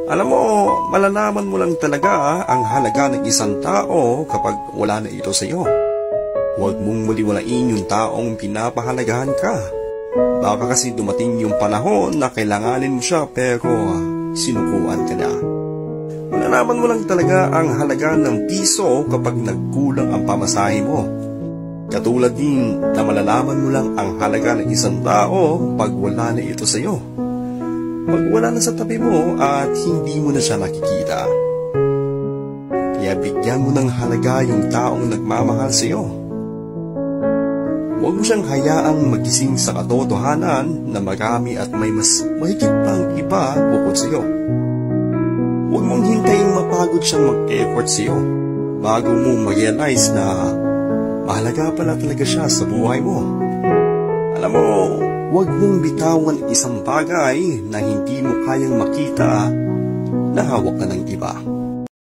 Alam mo, malalaman mo lang talaga ang halaga ng isang tao kapag wala na ito sa iyo. Huwag mong maliwalain yung taong pinapahalagahan ka. Baka kasi dumating yung panahon na kailanganin mo siya pero sinukuan ka na. Malalaman mo lang talaga ang halaga ng piso kapag nagkulang ang pamasahe mo. Katulad din na malalaman mo lang ang halaga ng isang tao pag wala na ito sa iyo. Pag wala na sa tabi mo at hindi mo na siya nakikita. Kaya bigyan mo ng halaga yung taong nagmamahal sa iyo. Huwag mo siyang hayaang magising sa katotohanan na marami at may mas mahigit pang iba bukod sa iyo. Huwag mong hintayin mapagod siyang mag-effort sa iyo bago mo ma-realize na mahalaga pala talaga siya sa buhay mo. Alam mo, huwag mong bitawan isang bagay na hindi mo kayang makita na hawak na ng iba.